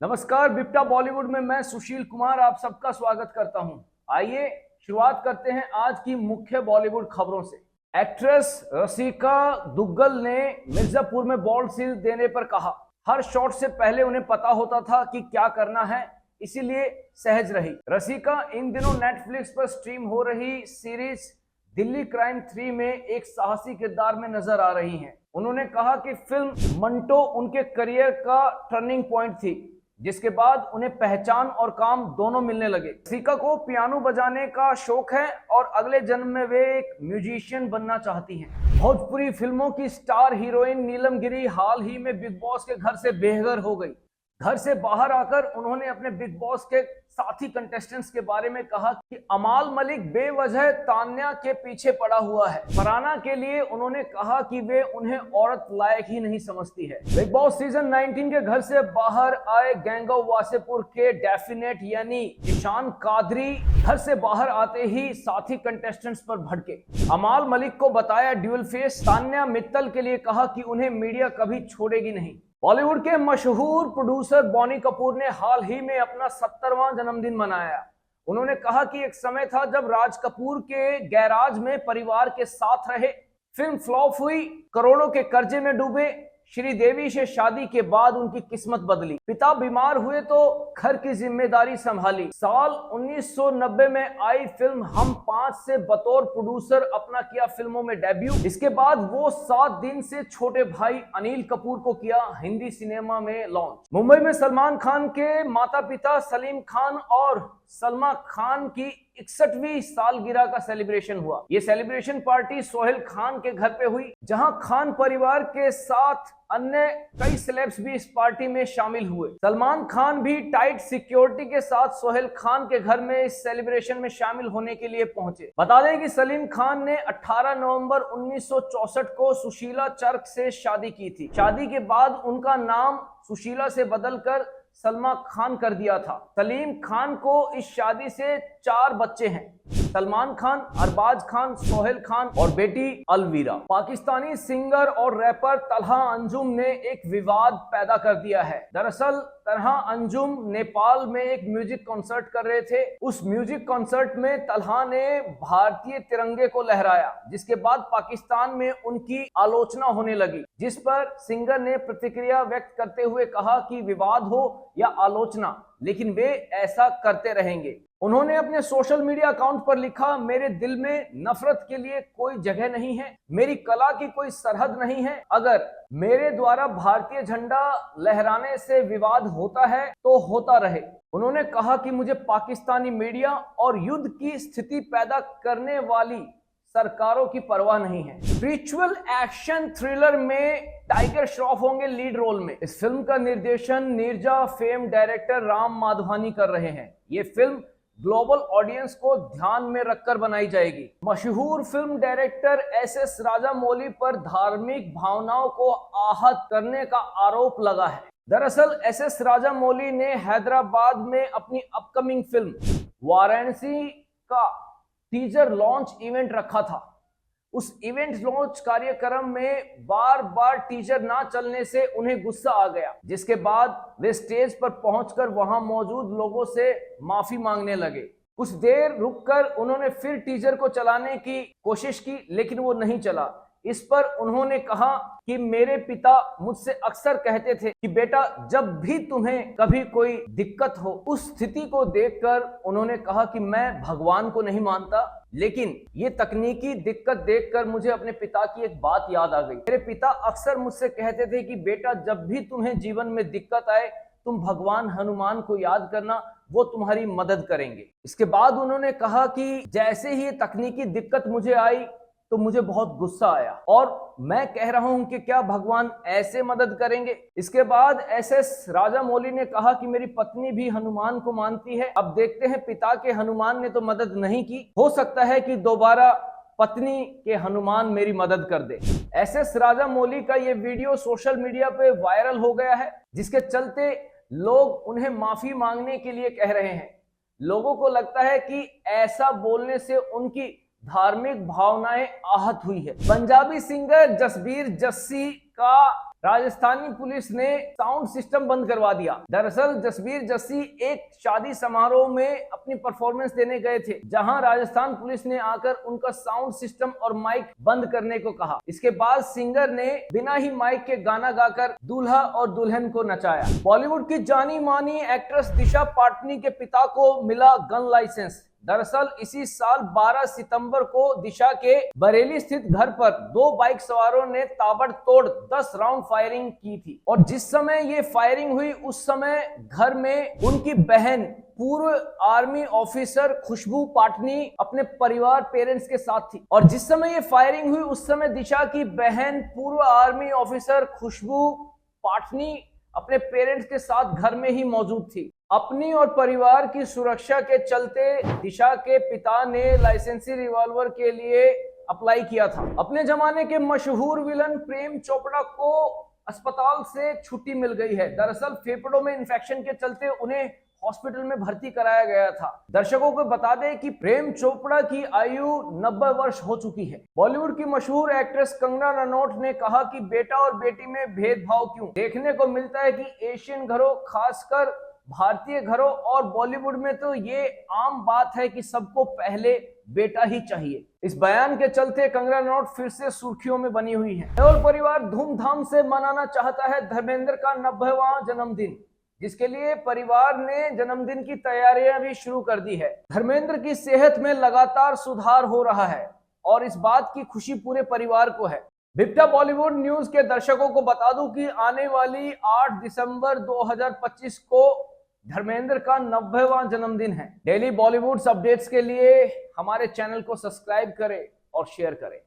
नमस्कार, बिप्टा बॉलीवुड में मैं सुशील कुमार आप सबका स्वागत करता हूं। आइए शुरुआत करते हैं आज की मुख्य बॉलीवुड खबरों से। एक्ट्रेस रसिका दुग्गल ने मिर्जापुर में बॉल सील देने पर कहा, हर शॉट से पहले उन्हें पता होता था कि क्या करना है, इसीलिए सहज रही। रसिका इन दिनों नेटफ्लिक्स पर स्ट्रीम हो रही सीरीज दिल्ली क्राइम 3 में एक साहसी किरदार में नजर आ रही हैं। उन्होंने कहा कि फिल्म मंटो उनके करियर का टर्निंग पॉइंट थी, जिसके बाद उन्हें पहचान और काम दोनों मिलने लगे। रसिका को पियानो बजाने का शौक है और अगले जन्म में वे एक म्यूजिशियन बनना चाहती हैं। भोजपुरी फिल्मों की स्टार हीरोइन नीलम गिरी हाल ही में बिग बॉस के घर से बेघर हो गई। घर से बाहर आकर उन्होंने अपने बिग बॉस के साथी कंटेस्टेंट्स के बारे में कहा कि अमाल मलिक बेवजह तान्या के पीछे पड़ा हुआ है। फरहाना के लिए उन्होंने कहा कि वे उन्हें औरत लायक ही नहीं समझती है। बिग बॉस सीजन 19 के घर से बाहर आए गैंग ऑफ वासेपुर के डेफिनेट यानी ईशान कादरी घर से बाहर आते ही साथी कंटेस्टेंट्स पर भड़के। अमाल मलिक को बताया ड्यूल फेस। तान्या मित्तल के लिए कहा कि उन्हें मीडिया कभी छोड़ेगी नहीं। बॉलीवुड के मशहूर प्रोड्यूसर बॉनी कपूर ने हाल ही में अपना 70वां जन्मदिन मनाया। उन्होंने कहा कि एक समय था जब राज कपूर के गैराज में परिवार के साथ रहे, फिल्म फ्लॉप हुई, करोड़ों के कर्जे में डूबे। श्रीदेवी से शादी के बाद उनकी किस्मत बदली। पिता बीमार हुए तो घर की जिम्मेदारी संभाली। साल 1990 में आई फिल्म हम 5 से बतौर प्रोड्यूसर अपना किया फिल्मों में डेब्यू। इसके बाद वो 7 दिन से छोटे भाई अनिल कपूर को किया हिंदी सिनेमा में लॉन्च। मुंबई में सलमान खान के माता पिता सलीम खान और सलमा खान की 61वीं सालगिरह का सेलिब्रेशन हुआ। ये सेलिब्रेशन पार्टी सोहेल खान के घर पे हुई, जहां खान परिवार के साथ अन्य कई सेलेब्स भी इस पार्टी में शामिल हुए। सलमान खान भी टाइट सिक्योरिटी के साथ सोहेल खान के घर में इस सेलिब्रेशन में शामिल होने के लिए पहुंचे। बता दें कि सलीम खान ने 18 नवंबर 1964 को सुशीला चर्क से शादी की थी। शादी के बाद उनका नाम सुशीला से बदलकर सलमा खान कर दिया था। सलीम खान को इस शादी से 4 बच्चे हैं, सलमान खान, अरबाज खान, सोहेल खान और बेटी अलवीरा। पाकिस्तानी सिंगर और रैपर तलहा अंजुम ने एक विवाद पैदा कर दिया है। दरअसल तलहा अंजुम नेपाल में एक म्यूजिक कॉन्सर्ट कर रहे थे। उस म्यूजिक कॉन्सर्ट में तलहा ने भारतीय तिरंगे को लहराया, जिसके बाद पाकिस्तान में उनकी आलोचना होने लगी, जिस पर सिंगर ने प्रतिक्रिया व्यक्त करते हुए कहा कि विवाद हो या आलोचना, लेकिन वे ऐसा करते रहेंगे। उन्होंने अपने सोशल मीडिया अकाउंट पर लिखा, मेरे दिल में नफरत के लिए कोई जगह नहीं है, मेरी कला की कोई सरहद नहीं है। अगर मेरे द्वारा भारतीय झंडा लहराने से विवाद होता है तो होता रहे। उन्होंने कहा कि मुझे पाकिस्तानी मीडिया और युद्ध की स्थिति पैदा करने वाली सरकारों की परवाह नहीं है। स्पिरिचुअल एक्शन थ्रिलर में टाइगर श्रॉफ होंगे लीड रोल में। इस फिल्म का निर्देशन नीरजा फेम डायरेक्टर राम माधवानी कर रहे हैं। ये फिल्म ग्लोबल ऑडियंस को ध्यान में रखकर बनाई जाएगी। मशहूर फिल्म डायरेक्टर एस राजामौली पर धार्मिक भावनाओं को आहत करने का आरोप लगा है। दरअसल एस राजामौली ने हैदराबाद में अपनी अपकमिंग फिल्म वाराणसी का टीजर लॉन्च इवेंट रखा था। उस इवेंट लॉन्च कार्यक्रम में बार बार टीजर ना चलने से उन्हें गुस्सा आ गया, जिसके बाद वे स्टेज पर पहुंचकर वहां मौजूद लोगों से माफी मांगने लगे। कुछ देर रुककर उन्होंने फिर टीजर को चलाने की कोशिश की, लेकिन वो नहीं चला। इस पर उन्होंने कहा कि मेरे पिता मुझसे अक्सर कहते थे कि बेटा, जब भी तुम्हें कभी कोई दिक्कत हो, उस स्थिति को देखकर उन्होंने कहा कि मैं भगवान को नहीं मानता, लेकिन ये तकनीकी दिक्कत देखकर मुझे अपने पिता की एक बात याद आ गई। मेरे पिता अक्सर मुझसे कहते थे कि बेटा, जब भी तुम्हें जीवन में दिक्कत आए, तुम भगवान हनुमान को याद करना, वो तुम्हारी मदद करेंगे। इसके बाद उन्होंने कहा कि जैसे ही तकनीकी दिक्कत मुझे आई तो मुझे बहुत गुस्सा आया और मैं कह रहा हूं कि क्या भगवान ऐसे मदद करेंगे। इसके बाद एस राजामौली ने कहा कि मेरी पत्नी भी हनुमान को मानती है। अब देखते हैं, पिता के हनुमान ने तो मदद नहीं की, हो सकता है कि दोबारा पत्नी के हनुमान मेरी मदद कर दे। एस राजामौली का ये वीडियो सोशल मीडिया पे वायरल हो गया है, जिसके चलते लोग उन्हें माफी मांगने के लिए कह रहे हैं। लोगों को लगता है कि ऐसा बोलने से उनकी धार्मिक भावनाएं आहत हुई है। पंजाबी सिंगर जसबीर जस्सी का राजस्थानी पुलिस ने साउंड सिस्टम बंद करवा दिया। दरअसल जसबीर जस्सी एक शादी समारोह में अपनी परफॉर्मेंस देने गए थे, जहां राजस्थान पुलिस ने आकर उनका साउंड सिस्टम और माइक बंद करने को कहा। इसके बाद सिंगर ने बिना ही माइक के गाना गाकर दूल्हा और दुल्हन को नचाया। बॉलीवुड की जानी मानी एक्ट्रेस दिशा पाटनी के पिता को मिला गन लाइसेंस। दरअसल इसी साल 12 सितंबर को दिशा के बरेली स्थित घर पर 2 बाइक सवारों ने ताबड़तोड़ 10 राउंड फायरिंग की थी और जिस समय ये फायरिंग हुई उस समय घर में उनकी बहन पूर्व आर्मी ऑफिसर खुशबू पाटनी अपने परिवार पेरेंट्स के साथ थी और जिस समय ये फायरिंग हुई उस समय दिशा की बहन पूर्व आर्मी ऑफिसर खुशबू पाटनी अपने पेरेंट्स के साथ घर में ही मौजूद थी। अपनी और परिवार की सुरक्षा के चलते दिशा के पिता ने लाइसेंसी रिवॉल्वर के लिए अप्लाई किया था। अपने जमाने के मशहूर विलन प्रेम चोपड़ा को अस्पताल से छुट्टी मिल गई है। दरअसल फेफड़ों में इंफेक्शन के चलते उन्हें हॉस्पिटल में भर्ती कराया गया था। दर्शकों को बता दें कि प्रेम चोपड़ा की आयु 90 वर्ष हो चुकी है। बॉलीवुड की मशहूर एक्ट्रेस कंगना रनौत ने कहा कि बेटा और बेटी में भेदभाव क्यों? देखने को मिलता है कि एशियन घरों, खासकर भारतीय घरों और बॉलीवुड में तो ये आम बात है कि सबको पहले बेटा ही चाहिए। इस बयान के चलते कंगना रनौत फिर से सुर्खियों में बनी हुई है और परिवार धूमधाम से मनाना चाहता है धर्मेंद्र का 90वां जन्मदिन, जिसके लिए परिवार ने जन्मदिन की तैयारियां भी शुरू कर दी है। धर्मेंद्र की सेहत में लगातार सुधार हो रहा है और इस बात की खुशी पूरे परिवार को है। बिबटा बॉलीवुड न्यूज के दर्शकों को बता दूं कि आने वाली 8 दिसंबर 2025 को धर्मेंद्र का 90वां जन्मदिन है। डेली बॉलीवुड अपडेट्स के लिए हमारे चैनल को सब्सक्राइब करें और शेयर करें।